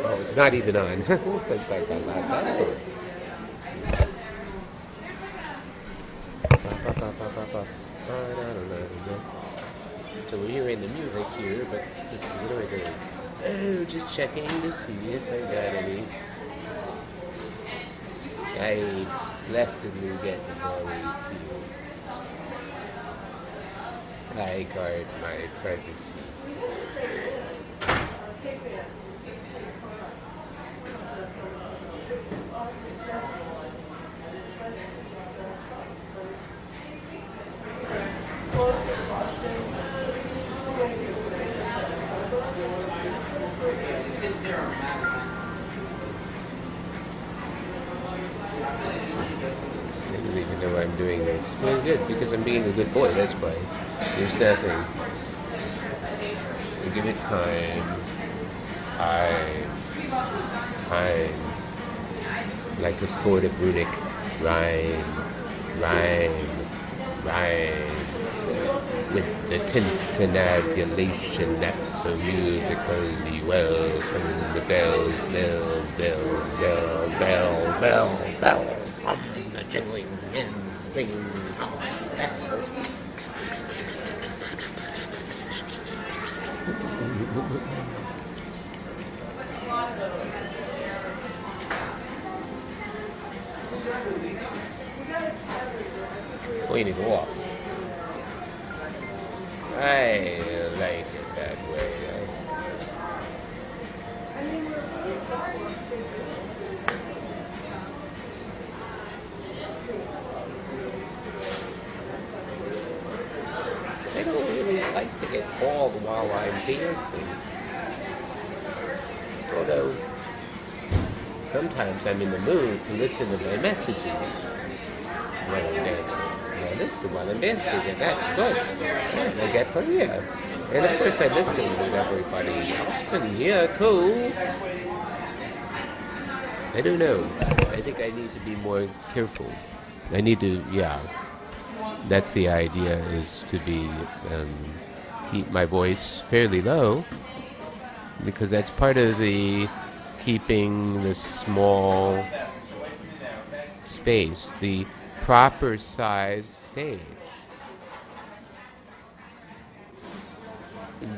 Oh, it's not even on. It's like a lot. That's it. So we're hearing the music here, but let's see, what am I doing? Oh, just checking to see if I got any. I blessedly get very few. I guard my privacy. I don't even know why I'm doing this. Well, good, because I'm being a good boy, that's why. There's nothing. So give it time. Time. Like a sort of runic rhyme. With the tintinnabulation that's so musically wells from the bells, from the jingling and ringing of bells. Clean it off. I like it that way. I don't really like to get called while I'm dancing. Although, sometimes I'm in the mood to listen to my messages when I'm dancing. Listen while I'm dancing, and that's good. And I get to hear. And of course I listen with everybody else can hear too. I don't know. I think I need to be more careful. I need to, that's the idea, is to be, keep my voice fairly low, because that's part of the keeping the small space, the proper size stage,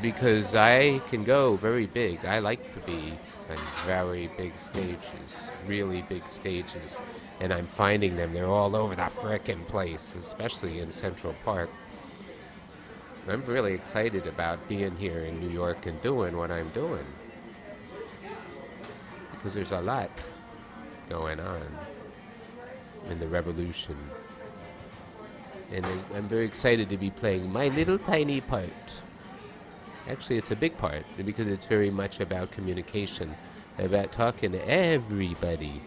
because I can go very big. I like to be on very big stages, really big stages, and I'm finding them. They're all over the frickin' place, especially in Central Park. I'm really excited about being here in New York and doing what I'm doing, because there's a lot going on in the revolution. And I'm very excited to be playing my little tiny part. Actually, it's a big part, because it's very much about communication, about talking to everybody,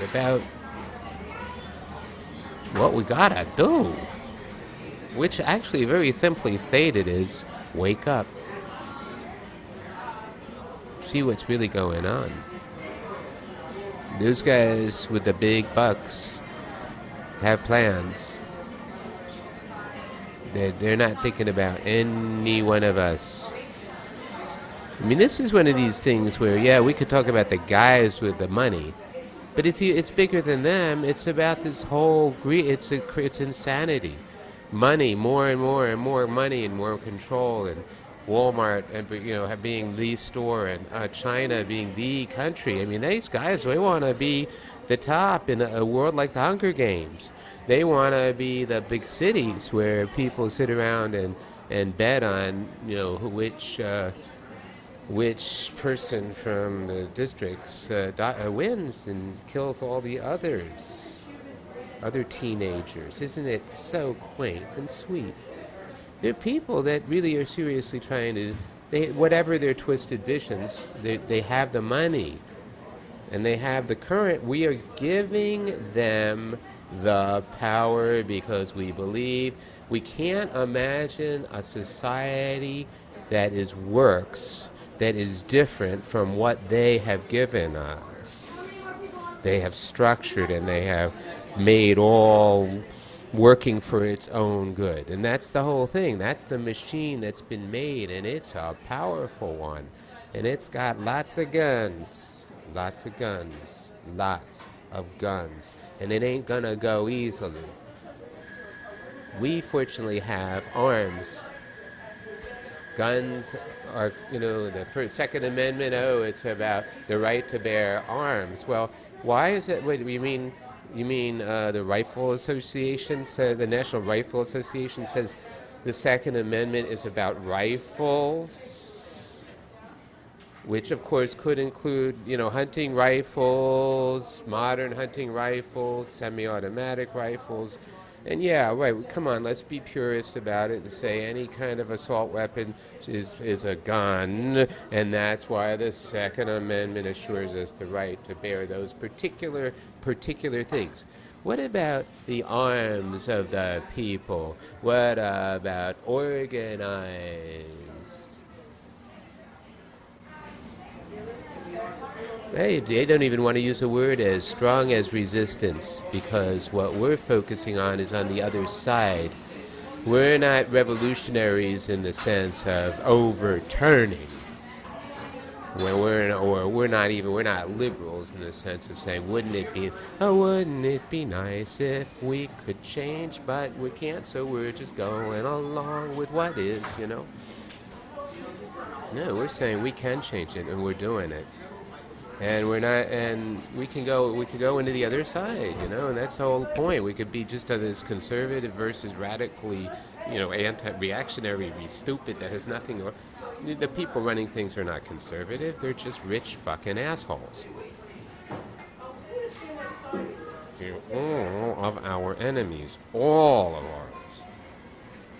about what we gotta do, which actually very simply stated is wake up. See what's really going on. Those guys with the big bucks have plans. They're not thinking about any one of us. I mean, this is one of these things where, we could talk about the guys with the money, but it's bigger than them. It's about this whole it's insanity. Money, more and more and more money and more control, and Walmart and being the store, and China being the country. I mean, these guys, they want to be the top in a world like the Hunger Games. They want to be the big cities where people sit around and bet on which person from the districts wins and kills all the other teenagers. Isn't it so quaint and sweet? There are people that really are seriously trying to, whatever their twisted visions, they have the money and they have the current. We are giving them the power because we believe. We can't imagine a society that works, that is different from what they have given us. They have structured and they have made all working for its own good. And that's the whole thing. That's the machine that's been made, and it's a powerful one. And it's got lots of guns. Lots of guns. Lots of guns. And it ain't gonna go easily. We fortunately have arms. Guns are, the first, Second Amendment, it's about the right to bear arms. Well, why is it, what do you mean? You mean the Rifle Association, the National Rifle Association says the Second Amendment is about rifles, which of course could include, hunting rifles, modern hunting rifles, semi-automatic rifles. And yeah, right, come on, let's be purist about it and say any kind of assault weapon is a gun, and that's why the Second Amendment assures us the right to bear those particular things. What about the arms of the people? What about organized? They don't even want to use a word as strong as resistance, because what we're focusing on is on the other side. We're not revolutionaries in the sense of overturning. We're not liberals in the sense of saying, wouldn't it be nice if we could change, but we can't, so we're just going along with what is, No, we're saying we can change it, and we're doing it. And we're not, and we can go into the other side, and that's the whole point. We could be just this conservative versus radically, anti-reactionary, stupid that has nothing. The people running things are not conservative; they're just rich fucking assholes. All of our enemies, all of ours,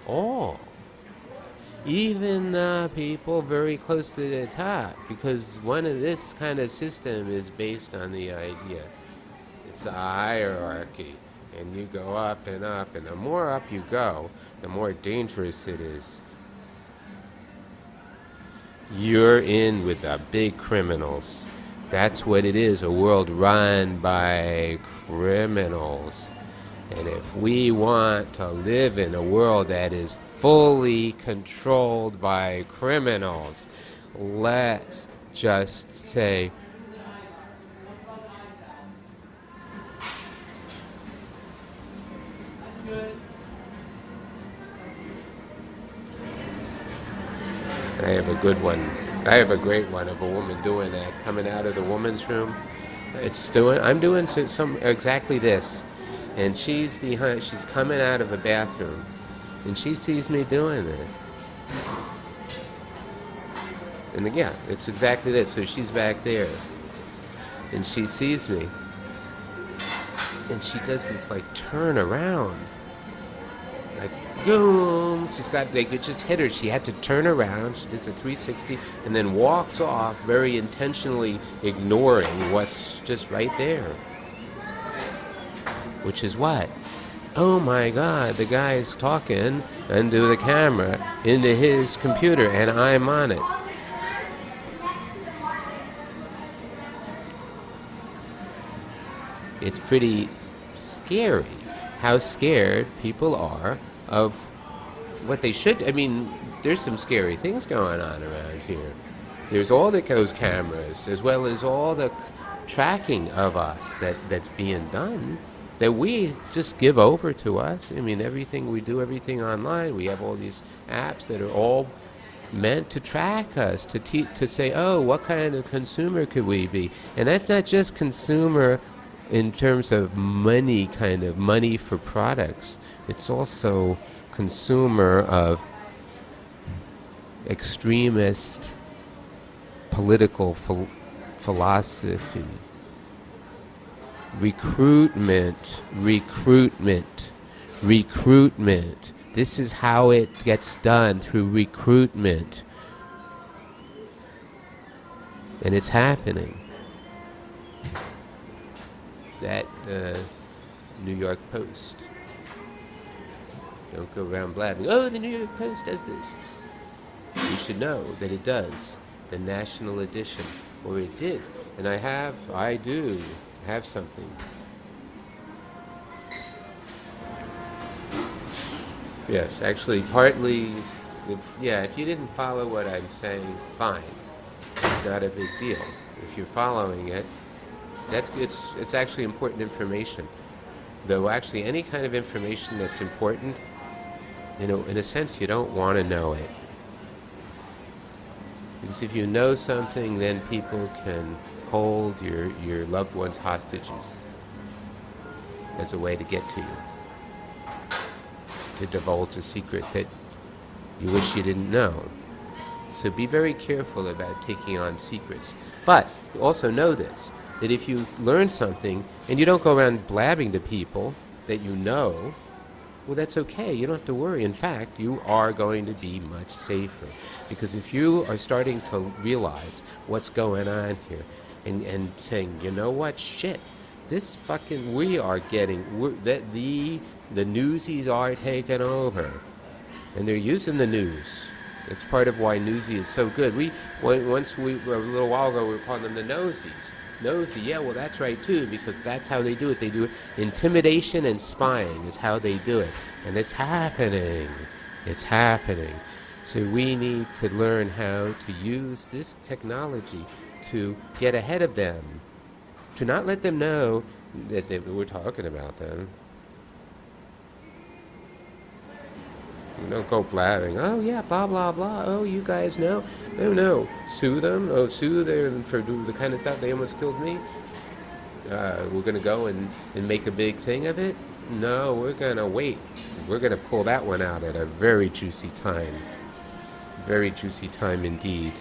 all. Even people very close to the top, because one of this kind of system is based on the idea. It's a hierarchy, and you go up, and the more up you go, the more dangerous it is. You're in with the big criminals. That's what it is, a world run by criminals. And if we want to live in a world that is fully controlled by criminals, let's just say, I have a good one. I have a great one of a woman doing that, coming out of the woman's room. I'm doing some exactly this. And she's coming out of a bathroom, and she sees me doing this. And yeah, it's exactly this. So she's back there, and she sees me, and she does this turn around, boom. It just hit her. She had to turn around. She does a 360, and then walks off, very intentionally ignoring what's just right there. Which is what? Oh my God, the guy's talking into the camera, into his computer, and I'm on it. It's pretty scary how scared people are of what they should. There's some scary things going on around here. There's all those cameras, as well as all the tracking of us that's being done, that we just give over to us. Everything we do, everything online, we have all these apps that are all meant to track us, to say, oh, what kind of consumer could we be? And that's not just consumer in terms of money, kind of money for products. It's also consumer of extremist political philosophy. Recruitment This is how it gets done, through recruitment. And it's happening. That New York Post. Don't go around blabbing, oh, the New York Post does this. You should know that it does. The national edition. Or it did. And I do have something. Yes, actually, partly, if you didn't follow what I'm saying, fine. It's not a big deal. If you're following it, it's actually important information. Though actually any kind of information that's important, in a sense, you don't want to know it. Because if you know something, then people can hold your loved ones hostages as a way to get to you. To divulge a secret that you wish you didn't know. So be very careful about taking on secrets. But also know this, that if you learn something and you don't go around blabbing to people that you know, well, that's okay. You don't have to worry. In fact, you are going to be much safer. Because if you are starting to realize what's going on here and saying, you know what, shit, this fucking, the Newsies are taking over. And they're using the news. It's part of why Newsies is so good. A little while ago, we were calling them the Newsies. Nosy, yeah, well, that's right, too, because that's how they do it. They do it. Intimidation and spying is how they do it. And it's happening. It's happening. So we need to learn how to use this technology to get ahead of them. To not let them know that we're talking about them. You don't go blabbing, oh yeah, blah, blah, blah, oh, you guys know. No. Sue them, sue them for the kind of stuff, they almost killed me. We're going to go and make a big thing of it? No, we're going to wait. We're going to pull that one out at a very juicy time. Very juicy time indeed.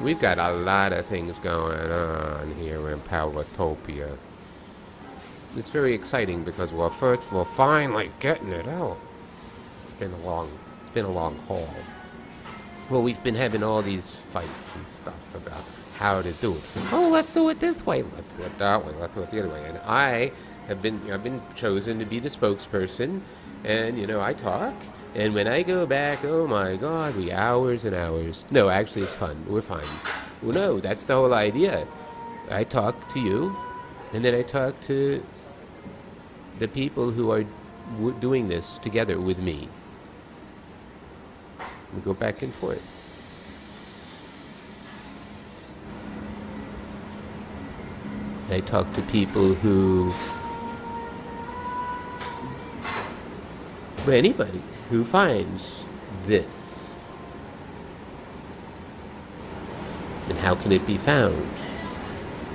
We've got a lot of things going on here in Powatopia. It's very exciting because first we're finally getting it out. It's been a long haul. Well, we've been having all these fights and stuff about how to do it. Oh, let's do it this way. Let's do it that way. Let's do it the other way. And I've been chosen to be the spokesperson, and I talk. And when I go back, oh my God, hours and hours. No, actually, it's fun. We're fine. Well, no, that's the whole idea. I talk to you, and then I talk to the people who are doing this together with me. We go back and forth. I talk to people anybody who finds this. And how can it be found?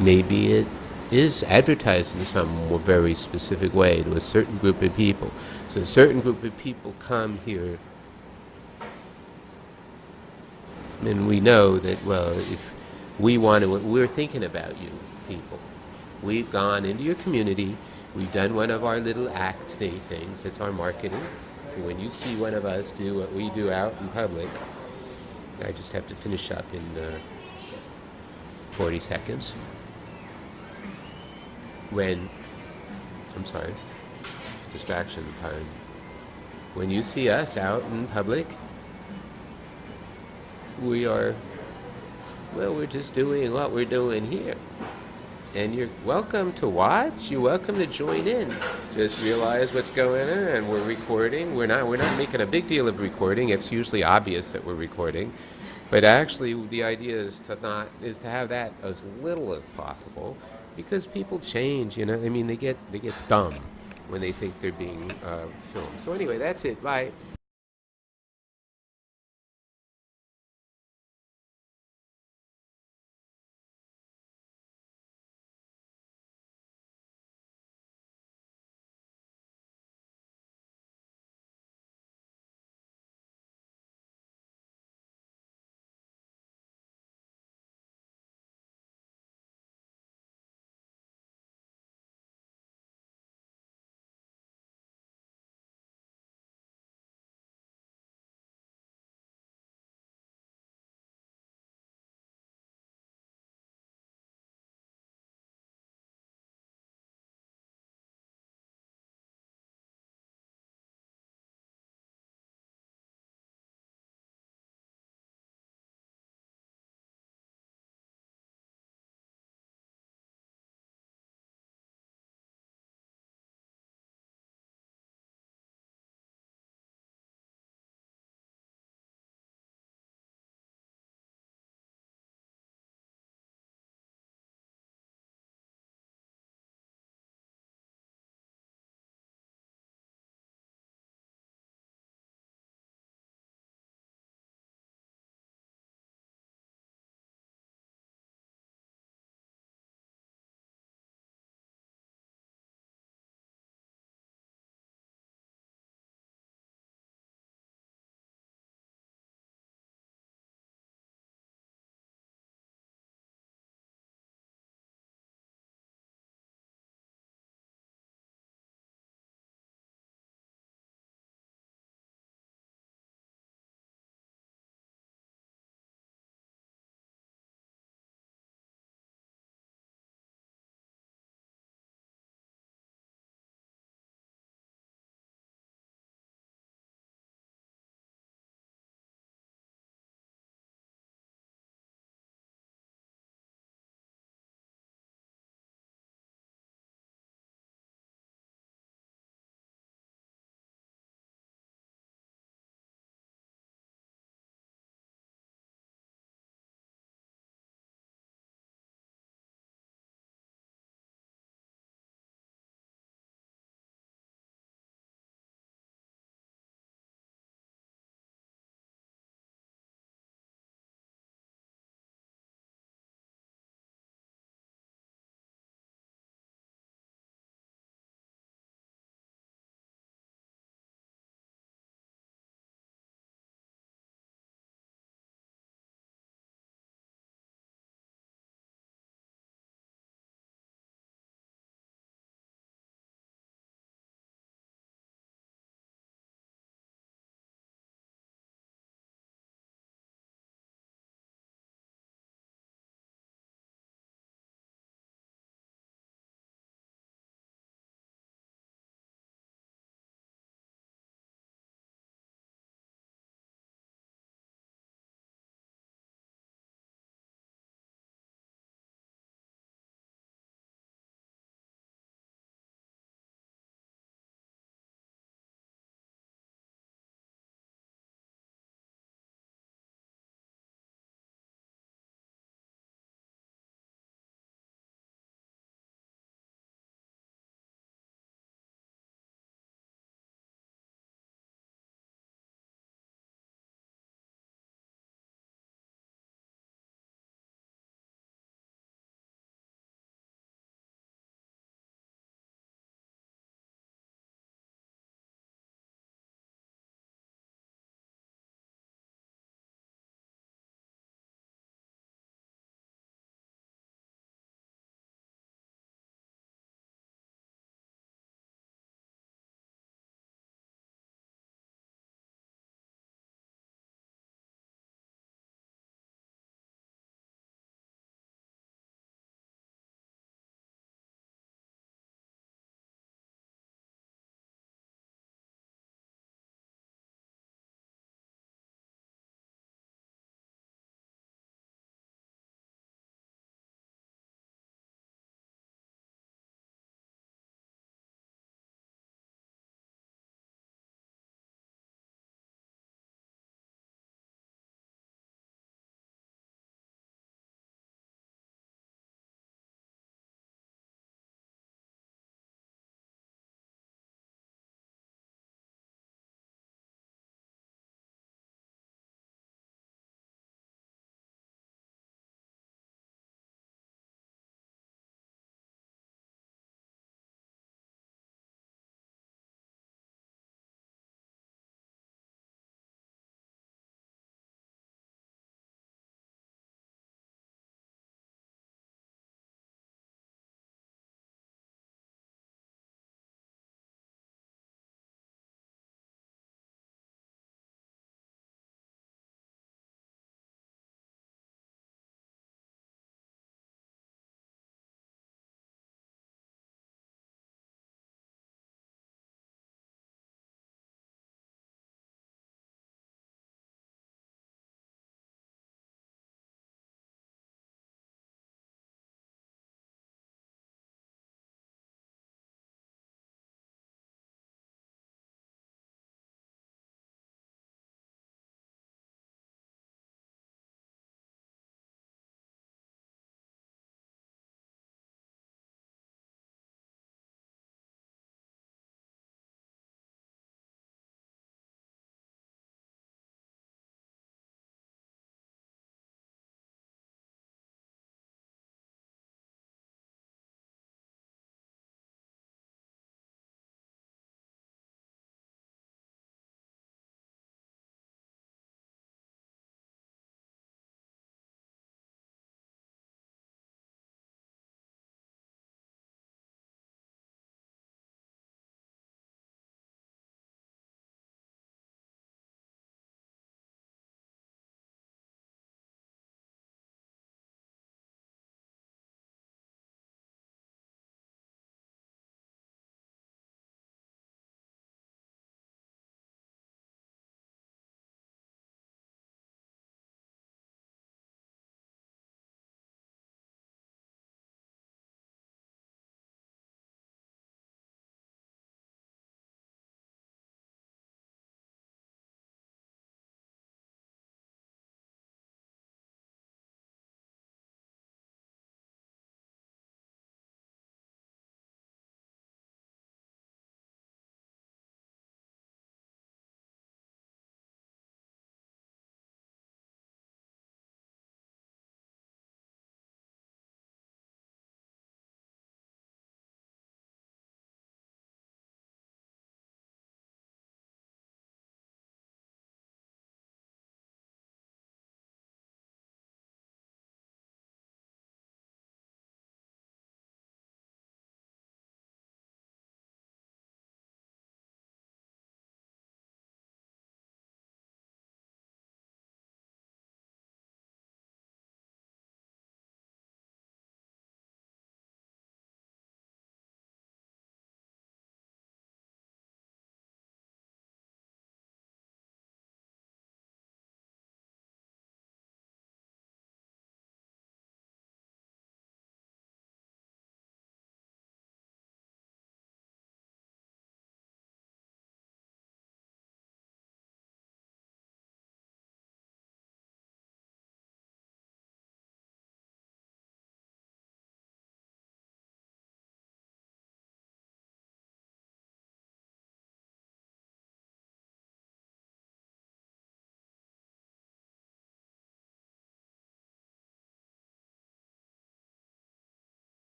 Maybe it is advertised in some very specific way to a certain group of people. So a certain group of people come here, and we know that, well, if we want to, we're thinking about you people. We've gone into your community, we've done one of our little act things, it's our marketing. So when you see one of us do what we do out in public, I just have to finish up in 40 seconds. Distraction time. When you see us out in public, we're just doing what we're doing here. And you're welcome to watch, you're welcome to join in. Just realize what's going on. We're recording. We're not making a big deal of recording. It's usually obvious that we're recording. But actually the idea is to have that as little as possible. Because people change, I mean, they get dumb when they think they're being filmed. So anyway, that's it. Bye.